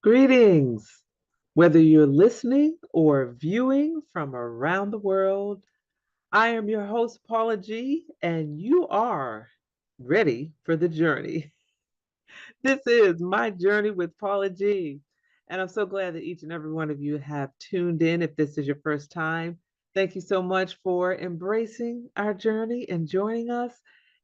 Greetings! Whether you're listening or viewing from around the world, I am your host, Paula G, and you are ready for the journey. This is My Journey with Paula G. And I'm so glad that each and every one of you have tuned in. If this is your first time, thank you so much for embracing our journey and joining us.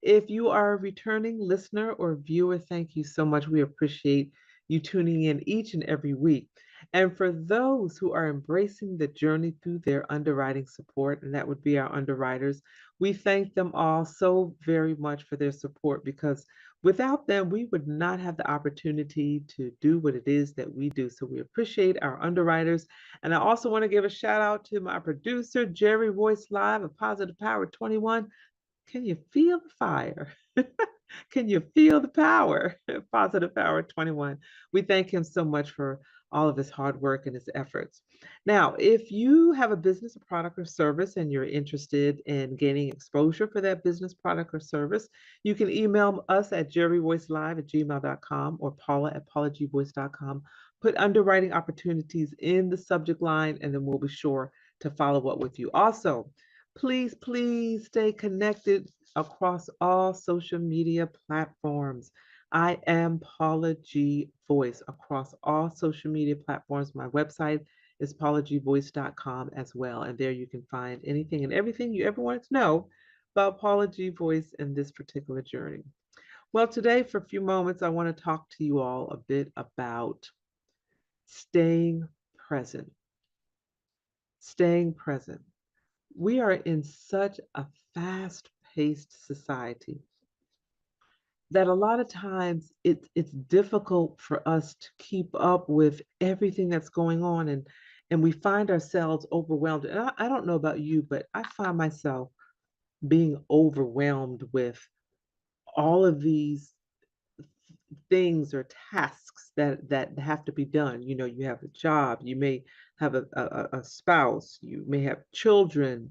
If you are a returning listener or viewer, thank you so much. We appreciate you tuning in each and every week. And for those who are embracing the journey through their underwriting support, and that would be our underwriters, we thank them all so very much for their support because without them, we would not have the opportunity to do what it is that we do. So we appreciate our underwriters. And I also want to give a shout out to my producer, Jerry Voice Live of Positive Power 21. Can you feel the fire? Can you feel the power? Positive Power 21. We thank him so much for all of his hard work and his efforts. Now, if you have a business, a product, or service, and you're interested in gaining exposure for that business, product, or service, you can email us at jerryvoicelive@gmail.com or Paula at paulagvoice.com. Put underwriting opportunities in the subject line, and then we'll be sure to follow up with you. Also, please stay connected across all social media platforms. I am Paula G Voice across all social media platforms. My website is paulagvoice.com as well. And there you can find anything and everything you ever wanted to know about Paula G Voice and this particular journey. Well, today, for a few moments, I want to talk to you all a bit about staying present. Staying present. We are in such a fast paced society that a lot of times it's difficult for us to keep up with everything that's going on, and we find ourselves overwhelmed. And I don't know about you, but I find myself being overwhelmed with all of these things or tasks that have to be done. You know, you have a job, you may have a spouse, you may have children,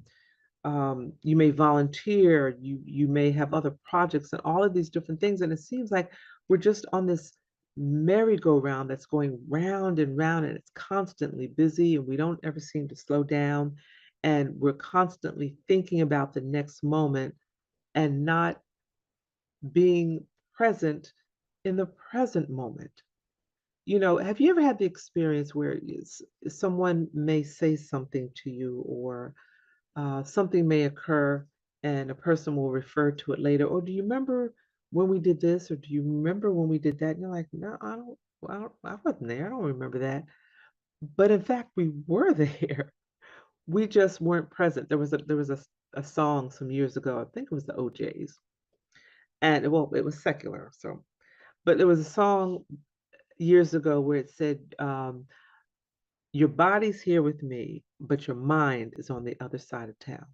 you may volunteer, you may have other projects and all of these different things. And it seems like we're just on this merry-go-round that's going round and round, and it's constantly busy, and we don't ever seem to slow down. And we're constantly thinking about the next moment and not being present in the present moment. You know, have you ever had the experience where someone may say something to you, or something may occur and a person will refer to it later? Or do you remember when we did this? Or do you remember when we did that? And you're like, no, I wasn't there. I don't remember that. But in fact, we were there. We just weren't present. There was a song some years ago. I think it was the OJs. And well, it was secular. So, but there was a song years ago where it said, your body's here with me, but your mind is on the other side of town.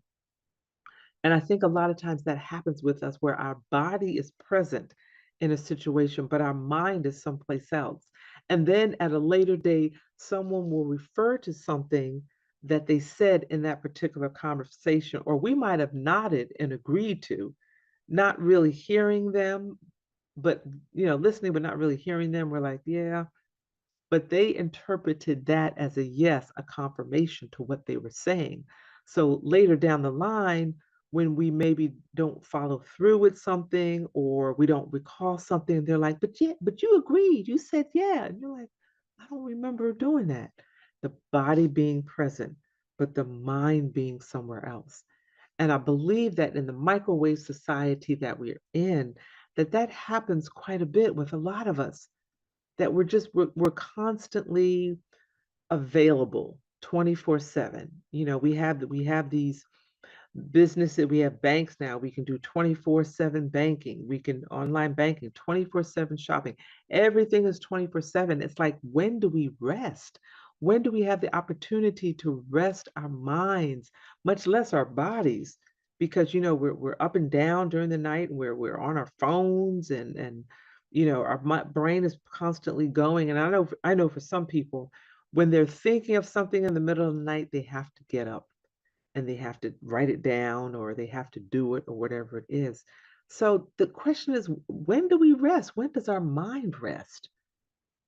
And I think a lot of times that happens with us where our body is present in a situation, but our mind is someplace else. And then at a later date, someone will refer to something that they said in that particular conversation, or we might have nodded and agreed to, not really hearing them, but listening, but not really hearing them. We're like, yeah, but they interpreted that as a yes, a confirmation to what they were saying. So later down the line, when we maybe don't follow through with something or we don't recall something, they're like, but yeah, but you agreed, you said yeah. And you're like, I don't remember doing that. The body being present, but the mind being somewhere else. And I believe that in the microwave society that we're in, that happens quite a bit with a lot of us, that we're constantly available 24/7. You know, we have these businesses, we have banks now, we can do 24/7 banking, we can online banking, 24/7 shopping. Everything is 24/7. It's like, when do we rest? When do we have the opportunity to rest our minds, much less our bodies? Because we're up and down during the night, and we're on our phones, and our brain is constantly going. And I know for some people, when they're thinking of something in the middle of the night, they have to get up and they have to write it down, or they have to do it, or whatever it is. So the question is, when do we rest? When does our mind rest?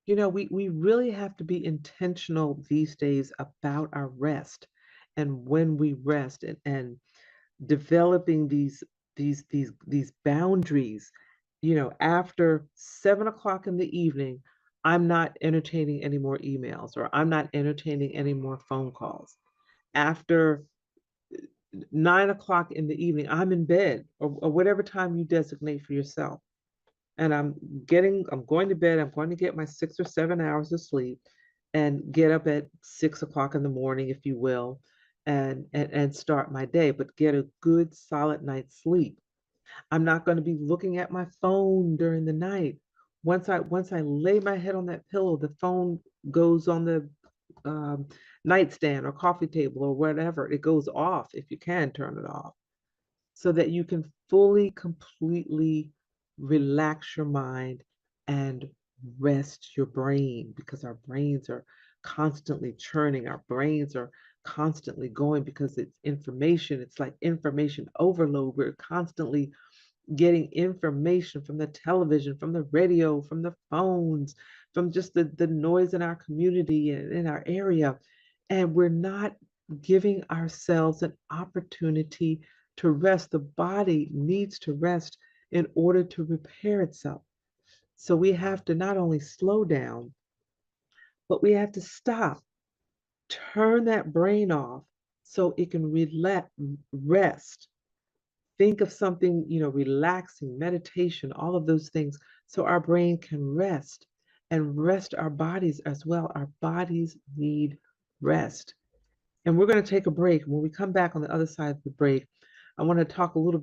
We really have to be intentional these days about our rest and when we rest and developing these boundaries. After 7 o'clock in the evening, I'm not entertaining any more emails or I'm not entertaining any more phone calls. After 9 o'clock in the evening, I'm in bed or whatever time you designate for yourself. And I'm going to bed, I'm going to get my 6 or 7 hours of sleep and get up at 6 o'clock in the morning, if you will, and start my day, but get a good solid night's sleep. I'm not going to be looking at my phone during the night. Once I lay my head on that pillow, the phone goes on the um, nightstand or coffee table or whatever. It goes off if you can turn it off so that you can fully, completely relax your mind and rest your brain because our brains are constantly churning. Our brains are constantly going because it's information. It's like information overload. We're constantly getting information from the television, from the radio, from the phones, from just the noise in our community and in our area. And we're not giving ourselves an opportunity to rest. The body needs to rest in order to repair itself. So we have to not only slow down, but we have to stop, turn that brain off so it can rest. Think of something, relaxing, meditation, all of those things, so our brain can rest and rest our bodies as well. Our bodies need rest. And we're going to take a break. When we come back on the other side of the break, I want to talk a little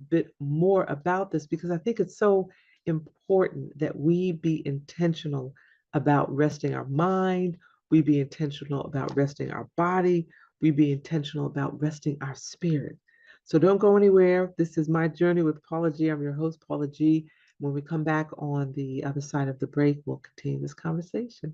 bit more about this because I think it's so important that we be intentional about resting our mind, we be intentional about resting our body, we be intentional about resting our spirit. So don't go anywhere. This is My Journey with Paula G. I'm your host, Paula G. When we come back on the other side of the break, we'll continue this conversation.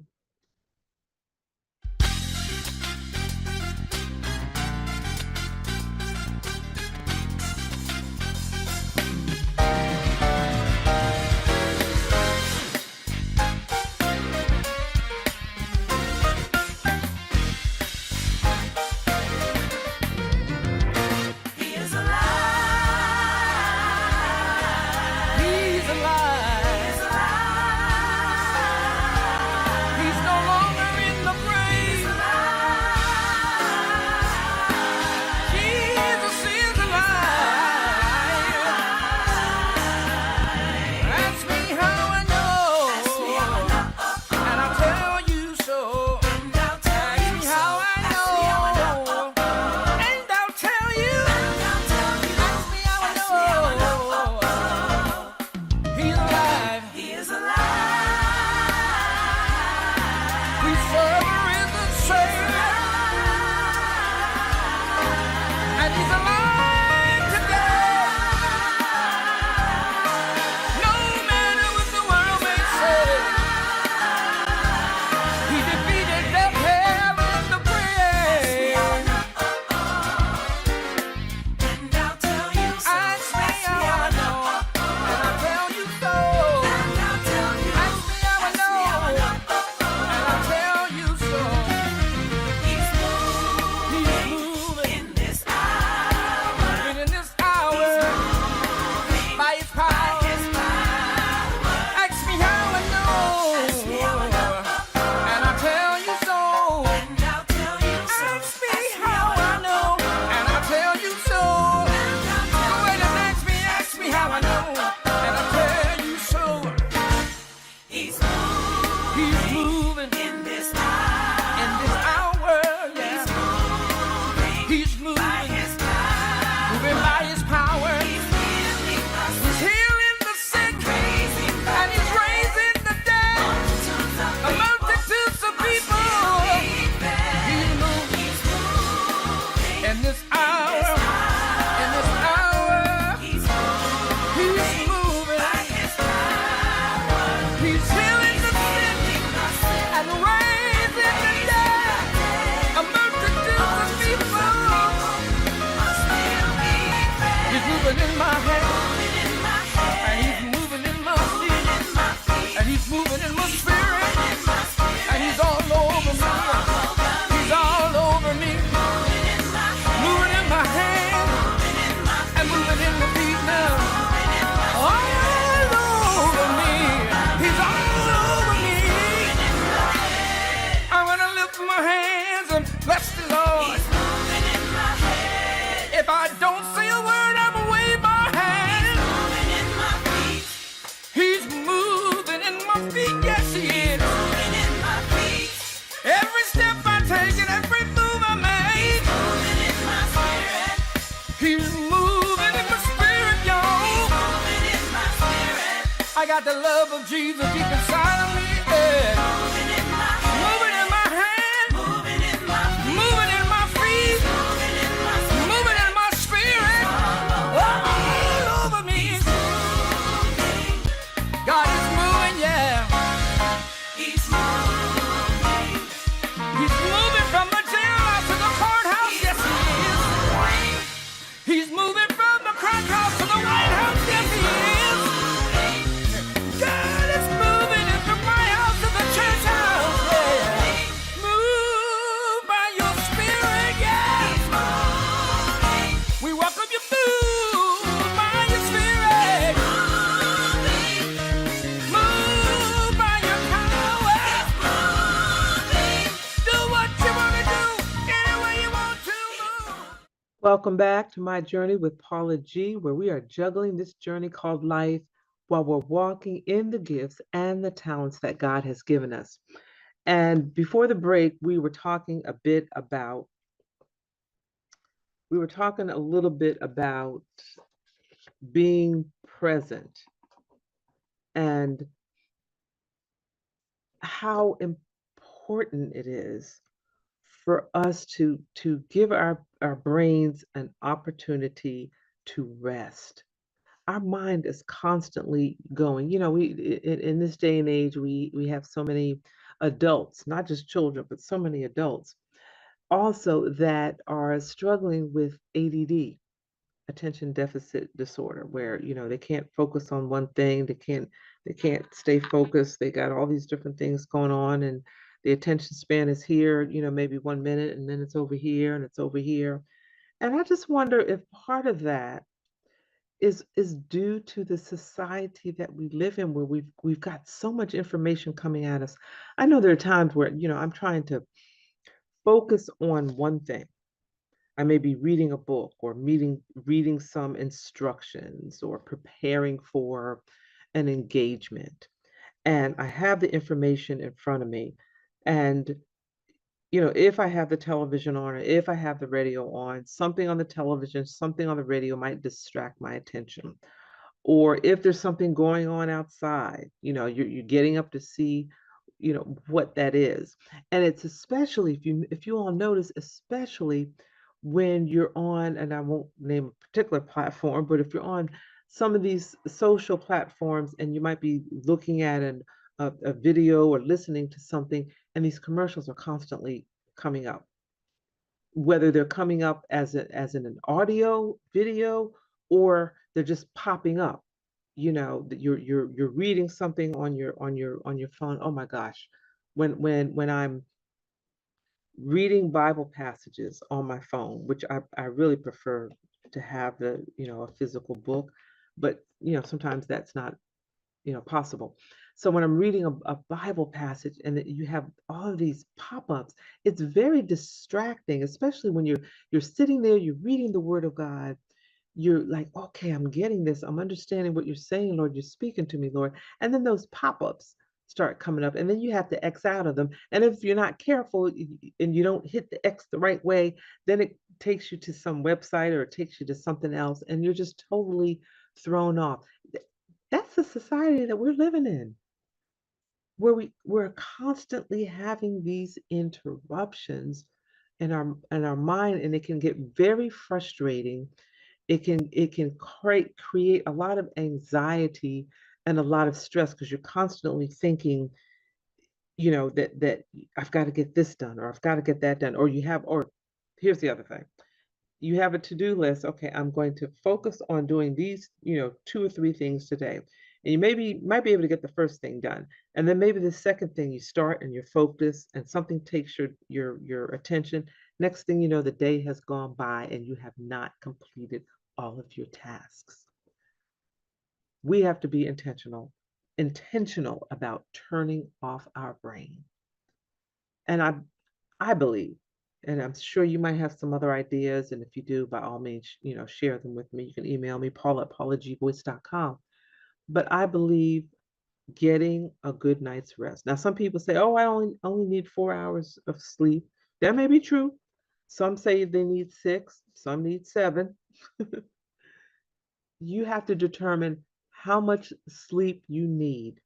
In this hour, he's moving. I got the love of Jesus deep inside of me. Yeah. Moving in my hand, moving in my feet, moving in my spirit, all over me. God is moving, yeah. He's moving from the jailhouse to the courthouse, yes he is. He's moving from the crack house to the White House, yes he is. God is moving in from my house to the church house, yeah. Move by your spirit, yeah. We welcome you, move by your spirit. Move by your power. Do what you want to do, any way you want to move. Welcome back to my journey with Paula G, where we are juggling this journey called life while we're walking in the gifts and the talents that God has given us. And before the break, we were talking a little bit about being present and how important it is for us to give our brains an opportunity to rest. Our mind is constantly going. In this day and age, we have so many adults, not just children, but so many adults also that are struggling with ADD, attention deficit disorder, where they can't focus on one thing, they can't stay focused, they got all these different things going on, and the attention span is here, maybe 1 minute, and then it's over here and it's over here. And I just wonder if part of that is due to the society that we live in, where we've got so much information coming at us. I know there are times where I'm trying to focus on one thing. I may be reading a book or reading some instructions or preparing for an engagement. And I have the information in front of me. And, if I have the television on or if I have the radio on, something on the television, something on the radio might distract my attention. Or if there's something going on outside, you're getting up to see, what that is. And it's especially, if you all notice, especially when you're on, and I won't name a particular platform, but if you're on some of these social platforms and you might be looking at a video or listening to something, and these commercials are constantly coming up, whether they're coming up as in an audio video, or they're just popping up. That you're reading something on your phone. Oh my gosh, when I'm reading Bible passages on my phone, which I really prefer to have a physical book, but sometimes that's not possible. So when I'm reading a Bible passage and that you have all of these pop-ups, it's very distracting, especially when you're sitting there, you're reading the Word of God. You're like, okay, I'm getting this. I'm understanding what you're saying, Lord. You're speaking to me, Lord. And then those pop-ups start coming up, and then you have to X out of them. And if you're not careful and you don't hit the X the right way, then it takes you to some website or it takes you to something else, and you're just totally thrown off. That's the society that we're living in, where we're constantly having these interruptions in our mind, and it can get very frustrating. It can create a lot of anxiety and a lot of stress, because you're constantly thinking, that I've got to get this done, or I've got to get that done, or here's the other thing. You have a to-do list. Okay, I'm going to focus on doing these, two or three things today. And you might be able to get the first thing done. And then maybe the second thing you start and you're focused and something takes your attention. Next thing you know, the day has gone by and you have not completed all of your tasks. We have to be intentional about turning off our brain. And I believe, and I'm sure you might have some other ideas, and if you do, by all means, share them with me. You can email me, paula@paulagvoice.com. But I believe getting a good night's rest. Now, some people say, "Oh, I only need 4 hours of sleep." That may be true. Some say they need 6, some need 7. You have to determine how much sleep you need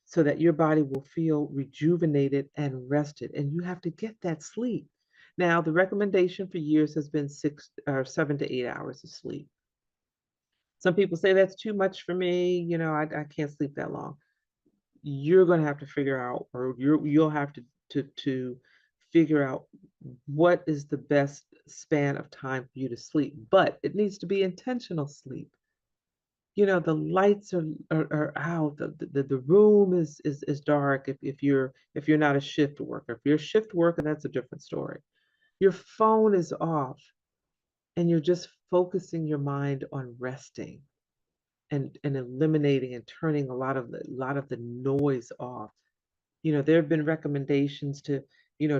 so that your body will feel rejuvenated and rested. And you have to get that sleep. Now, the recommendation for years has been 7 to 8 hours of sleep. Some people say that's too much for me. I can't sleep that long. You're going to have to figure out, or you'll have to figure out what is the best span of time for you to sleep. But it needs to be intentional sleep. The lights are out, the room is dark if you're not a shift worker. If you're a shift worker, that's a different story. Your phone is off and you're just focusing your mind on resting and eliminating and turning a lot of the noise off. There have been recommendations to,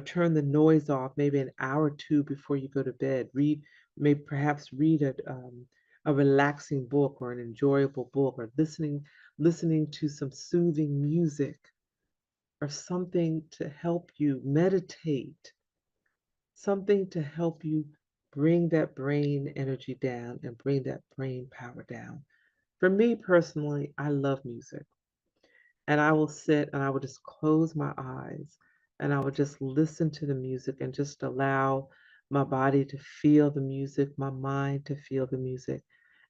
turn the noise off maybe an hour or two before you go to bed. Maybe perhaps read a relaxing book or an enjoyable book, or listening to some soothing music or something to help you meditate, something to help you bring that brain energy down and bring that brain power down. For me personally, I love music. And I will sit and I will just close my eyes and I will just listen to the music and just allow my body to feel the music, my mind to feel the music,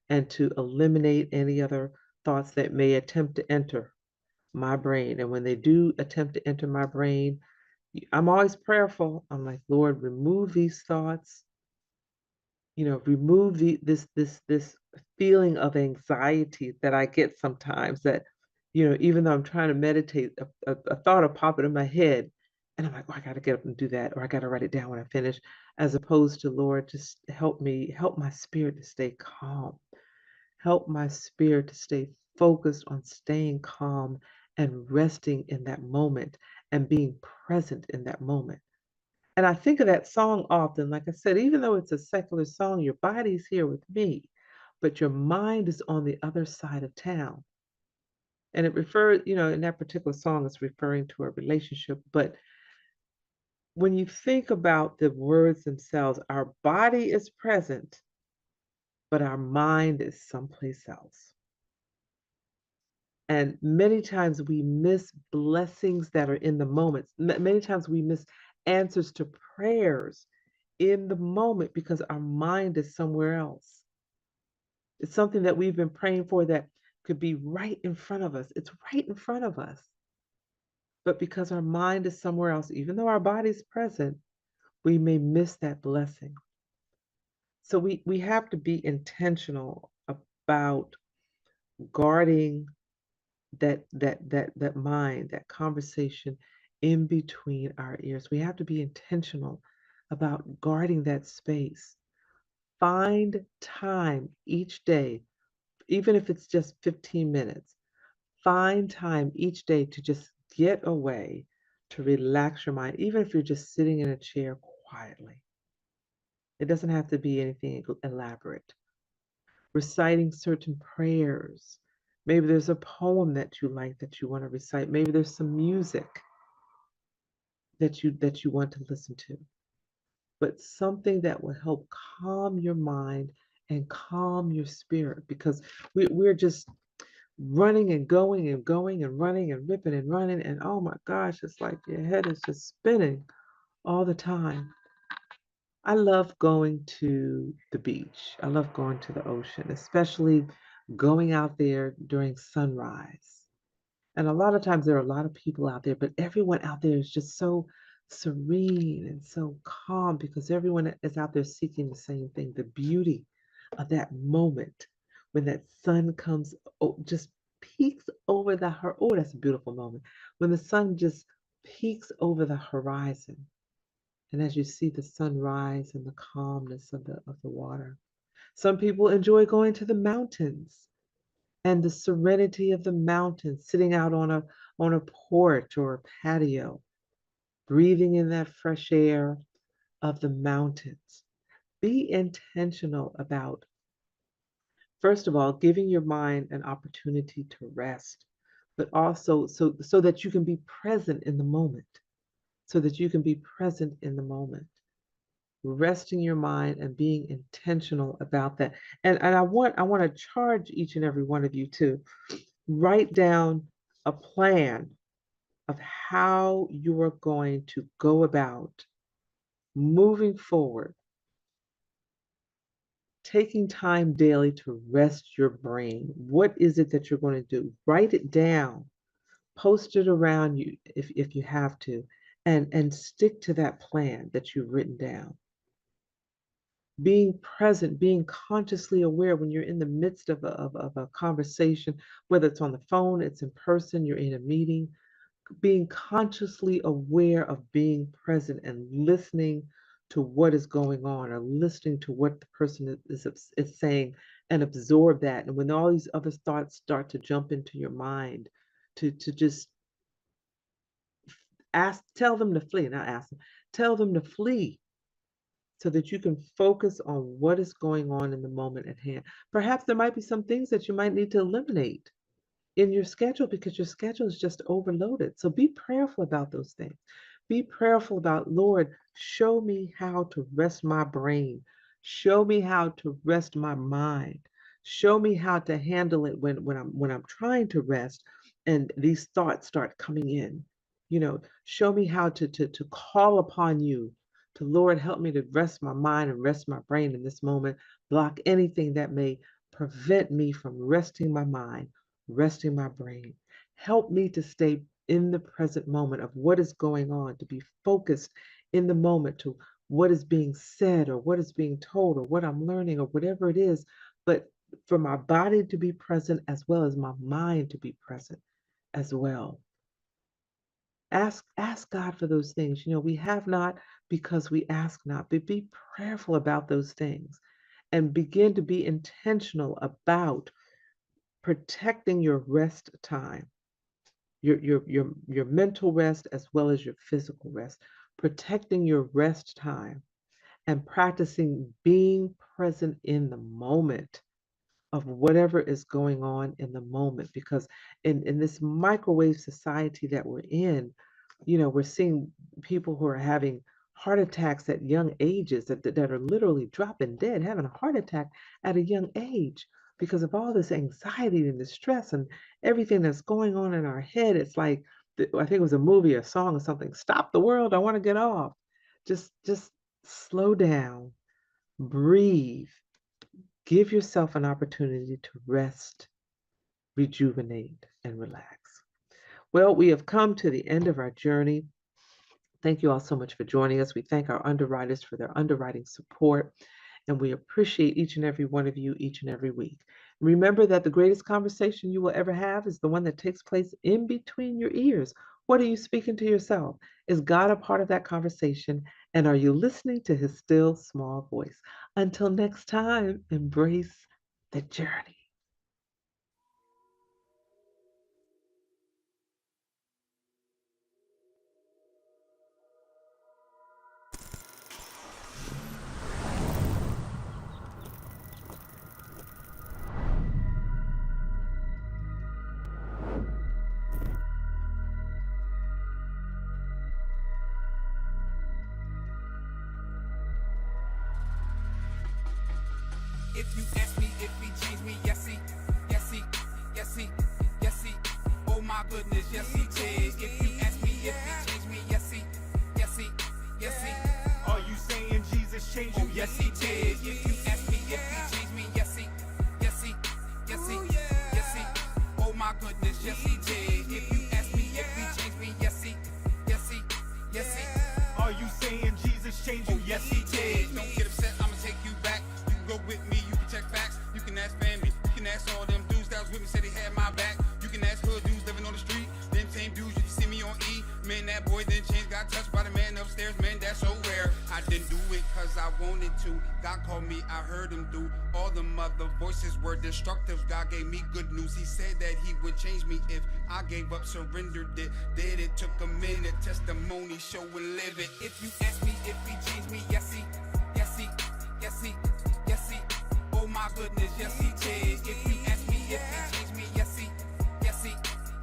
and to eliminate any other thoughts that may attempt to enter my brain. And when they do attempt to enter my brain, I'm always prayerful. I'm like, Lord, remove these thoughts, remove this feeling of anxiety that I get sometimes, that even though I'm trying to meditate, a thought will pop in my head and I'm like, oh, I got to get up and do that, or I got to write it down when I finish, as opposed to, Lord, just help my spirit to stay calm, help my spirit to stay focused on staying calm and resting in that moment and being present in that moment. And I think of that song often. Like I said, even though it's a secular song, your body's here with me, but your mind is on the other side of town. And it refers, in that particular song, it's referring to a relationship. But when you think about the words themselves, our body is present, but our mind is someplace else. And many times we miss blessings that are in the moments. Many times we miss answers to prayers in the moment because our mind is somewhere else. It's something that we've been praying for that could be right in front of us. It's right in front of us. But because our mind is somewhere else, even though our body's present, we may miss that blessing. So we have to be intentional about guarding that mind, that conversation in between our ears. We have to be intentional about guarding that space. Find time each day, even if it's just 15 minutes. Find time each day to just get away, to relax your mind, even if you're just sitting in a chair quietly. It doesn't have to be anything elaborate. Reciting certain prayers. Maybe there's a poem that you like that you want to recite. Maybe there's some music that you want to listen to. But something that will help calm your mind and calm your spirit, because we're just running and going and going and running and ripping and running, and oh my gosh, it's like your head is just spinning all the time. I love going to the beach. I love going to the ocean, especially going out there during sunrise. And a lot of times there are a lot of people out there, but everyone out there is just so serene and so calm because everyone is out there seeking the same thing, the beauty of that moment when that sun comes, just peeks over oh, that's a beautiful moment. When the sun just peeks over the horizon. And as you see the sunrise and the calmness of the water. Some people enjoy going to the mountains and the serenity of the mountains, sitting out on a porch or a patio, breathing in that fresh air of the mountains. Be intentional about, first of all, giving your mind an opportunity to rest, but also so that you can be present in the moment, so that you can be present in the moment. resting your mind and being intentional about that. And I want to charge each and every one of you to write down a plan of how you are going to go about moving forward, taking time daily to rest your brain. What is it that you're going to do? Write it down, post it around you if you have to, and stick to that plan that you've written down. Being present, being consciously aware when you're in the midst of a conversation, whether it's on the phone, it's in person, you're in a meeting, being consciously aware of being present and listening to what is going on or listening to what the person is saying and absorb that. And when all these other thoughts start to jump into your mind, to just tell them to flee, not ask them, tell them to flee so that you can focus on what is going on in the moment at hand. Perhaps there might be some things that you might need to eliminate in your schedule because your schedule is just overloaded. So be prayerful about those things. Be prayerful about, Lord, show me how to rest my brain. Show me how to rest my mind. Show me how to handle it when I'm trying to rest and these thoughts start coming in. Show me how to call upon you to, Lord, help me to rest my mind and rest my brain in this moment. Block anything that may prevent me from resting my mind, resting my brain. Help me to stay in the present moment of what is going on, to be focused in the moment to what is being said or what is being told or what I'm learning or whatever it is, but for my body to be present as well as my mind to be present as well. Ask God for those things. We have not because we ask not, but be prayerful about those things and begin to be intentional about protecting your rest time, your mental rest as well as your physical rest, protecting your rest time and practicing being present in the moment of whatever is going on in the moment. Because in this microwave society that we're in, we're seeing people who are having heart attacks at young ages that are literally dropping dead, having a heart attack at a young age because of all this anxiety and the stress and everything that's going on in our head. It's like, I think it was a movie, a song or something, stop the world, I want to get off. Just slow down, breathe, give yourself an opportunity to rest, rejuvenate, and relax. Well, we have come to the end of our journey. Thank you all so much for joining us. We thank our underwriters for their underwriting support, and we appreciate each and every one of you each and every week. Remember that the greatest conversation you will ever have is the one that takes place in between your ears. What are you speaking to yourself? Is God a part of that conversation? And are you listening to his still small voice? Until next time, embrace the journey. If you ask me if he changed me, yes he, yes he, yes he, yes he. Oh my goodness, yes he did. If you ask me if he changed me, yes he, yes he, yes he. Are you saying Jesus changed you? Oh yes he did. If you ask me if he changed me, yes he, yes he, yes he, yes he. Oh my goodness, yes he did. If you ask me if he changed me, yes he, yes he, yes he. Are you saying Jesus changed you? Oh yes he did. Don't get upset, I'ma take you back. You can go with me, you can check facts. You can ask family, you can ask all them dudes that was with me, said they had my back. You can ask hood dudes living on the street. Them same dudes you can see me on E. Man, that boy then changed, got touched by the man upstairs. Man, that's so rare. I didn't do it cause I wanted to. God called me, I heard him do. All the other voices were destructive. God gave me good news. He said that he would change me if I gave up, surrendered it. Did it took a minute. Testimony, show and live it. If you ask me if he changed me, yes he, yes he, yes he, yes he. Oh my goodness, yes he did. If you ask me if he changed me, yes he, yes he,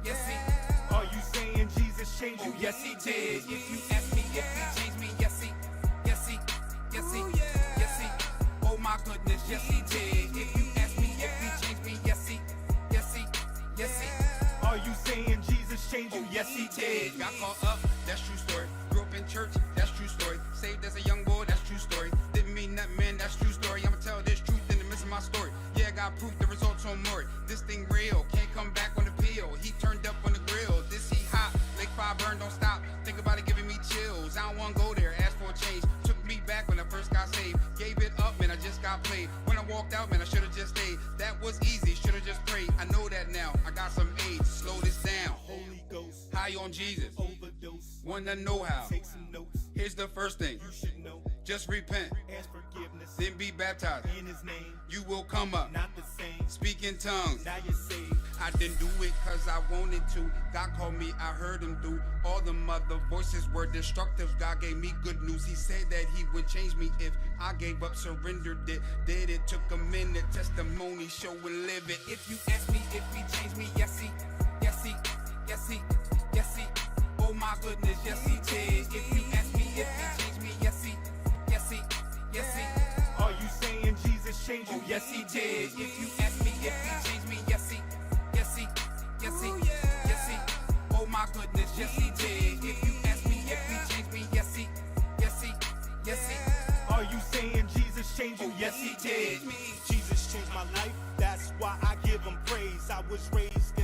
yes he. Are you saying Jesus changed you? Oh yes he did. If you ask me if he changed me, yes he, yes he, yes did. Got caught up, that's true story. Grew up in church, that's true story. Saved as a young boy, that's true story. Didn't mean nothing, man, that's true story. I'ma tell this truth in the midst of my story. Yeah, I got proof, the results on Maury. This thing real, can't come back on the peel. He turned up on the grill, this heat hot. Lake fire burn, don't stop. Think about it, giving me chills. I don't wanna go there, ask for a change. Took me back when I first got saved. Gave it up, man, I just got played. When I walked out, man, I should've just stayed. That was easy, should've just prayed. I know that now, I got some age, slow this down. Holy Ghost, High on Jesus, overdose. wanna know how. Take some notes, Here's the first thing, you should know. just repent, Ask forgiveness then be baptized. in his name, You will come up, not the same. speak in tongues. Now you're saved. I didn't do it cause I wanted to. God called me, I heard him through. All the other voices were destructive. God gave me good news. He said that he would change me if I gave up, surrendered it. Did it, took a minute, testimony, show and live it. If you ask me if he changed me, yes he, yes he, yes he, yes he. Oh my goodness, yes he did. If you ask me if he changed me, yes he, yes he, yes he. Are you saying Jesus changed you? Oh yes he did. If you ask me if he changed me, yes he, yes he, yes he, yes he. Oh my goodness, yes he did. If you ask me if he changed me, yes he, yes he, yes he. Are you saying Jesus changed you? Oh yes he did. Jesus changed my life, that's why I give him praise. I was raised in